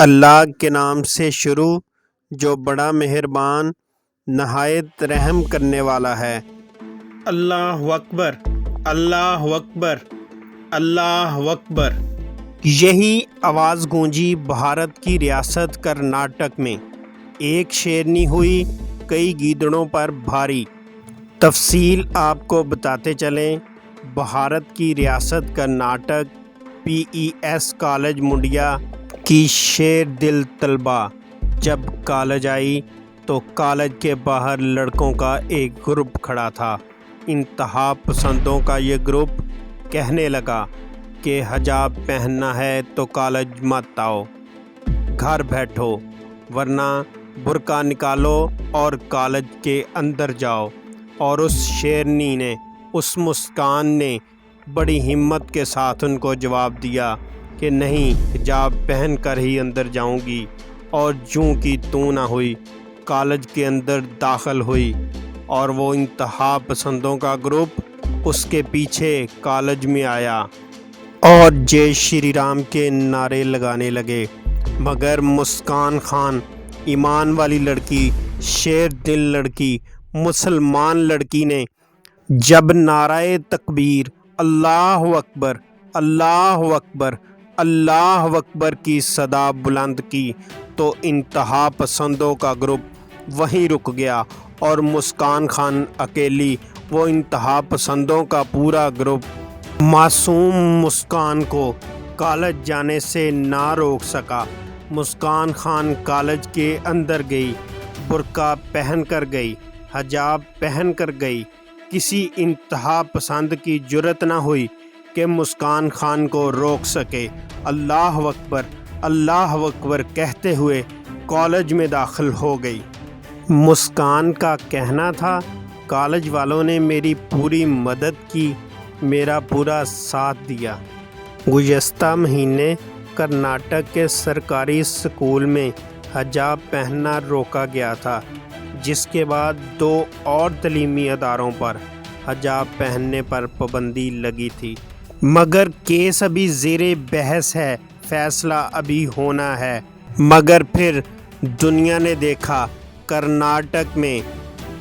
اللہ کے نام سے شروع جو بڑا مہربان نہایت رحم کرنے والا ہے۔ اللہ اکبر، اللہ اکبر، اللہ اکبر۔ یہی آواز گونجی بھارت کی ریاست کرناٹک میں، ایک شیرنی ہوئی کئی گیدڑوں پر بھاری۔ تفصیل آپ کو بتاتے چلیں، بھارت کی ریاست کرناٹک PES کالج منڈیا کی شیر دل طلبہ جب کالج آئی تو کالج کے باہر لڑکوں کا ایک گروپ کھڑا تھا۔ انتہا پسندوں کا یہ گروپ کہنے لگا کہ حجاب پہننا ہے تو کالج مت آؤ، گھر بیٹھو، ورنہ برقع نکالو اور کالج کے اندر جاؤ۔ اور اس شیرنی نے، اس مسکان نے بڑی ہمت کے ساتھ ان کو جواب دیا کہ نہیں، حجاب پہن کر ہی اندر جاؤں گی۔ اور جوں کی توں نہ ہوئی، کالج کے اندر داخل ہوئی اور وہ انتہا پسندوں کا گروپ اس کے پیچھے کالج میں آیا اور جے شری رام کے نعرے لگانے لگے۔ مگر مسکان خان، ایمان والی لڑکی، شیر دل لڑکی، مسلمان لڑکی نے جب نعرہ تکبیر اللہ اکبر، اللہ اکبر، اللہ اکبر کی صدا بلند کی تو انتہا پسندوں کا گروپ وہیں رک گیا اور مسکان خان اکیلی، وہ انتہا پسندوں کا پورا گروپ معصوم مسکان کو کالج جانے سے نہ روک سکا۔ مسکان خان کالج کے اندر گئی، برقع پہن کر گئی، حجاب پہن کر گئی۔ کسی انتہا پسند کی جرأت نہ ہوئی کہ مسکان خان کو روک سکے۔ اللہ اکبر، اللہ اکبر کہتے ہوئے کالج میں داخل ہو گئی۔ مسکان کا کہنا تھا، کالج والوں نے میری پوری مدد کی، میرا پورا ساتھ دیا۔ گزشتہ مہینے کرناٹک کے سرکاری اسکول میں حجاب پہننا روکا گیا تھا، جس کے بعد 2 اور تعلیمی اداروں پر حجاب پہننے پر پابندی لگی تھی۔ مگر کیس ابھی زیر بحث ہے، فیصلہ ابھی ہونا ہے۔ مگر پھر دنیا نے دیکھا، کرناٹک میں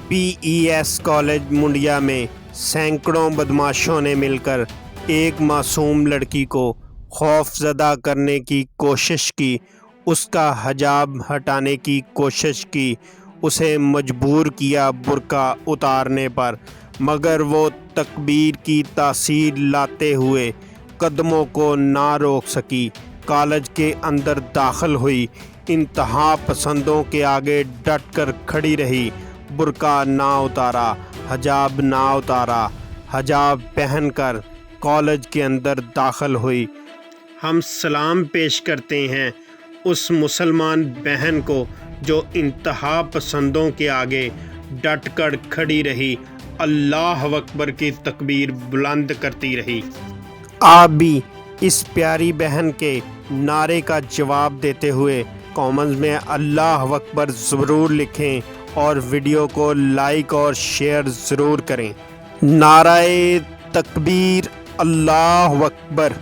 PES کالج منڈیا میں سینکڑوں بدماشوں نے مل کر ایک معصوم لڑکی کو خوف زدہ کرنے کی کوشش کی، اس کا حجاب ہٹانے کی کوشش کی، اسے مجبور کیا برقع اتارنے پر۔ مگر وہ تکبیر کی تاثیر لاتے ہوئے قدموں کو نہ روک سکی، کالج کے اندر داخل ہوئی، انتہا پسندوں کے آگے ڈٹ کر کھڑی رہی، برقع نہ اتارا، حجاب نہ اتارا، حجاب پہن کر کالج کے اندر داخل ہوئی۔ ہم سلام پیش کرتے ہیں اس مسلمان بہن کو جو انتہا پسندوں کے آگے ڈٹ کر کھڑی رہی، اللہ اکبر کی تکبیر بلند کرتی رہی۔ آپ بھی اس پیاری بہن کے نعرے کا جواب دیتے ہوئے کامنٹس میں اللہ اکبر ضرور لکھیں اور ویڈیو کو لائک اور شیئر ضرور کریں۔ نعرہ تکبیر، اللہ اکبر۔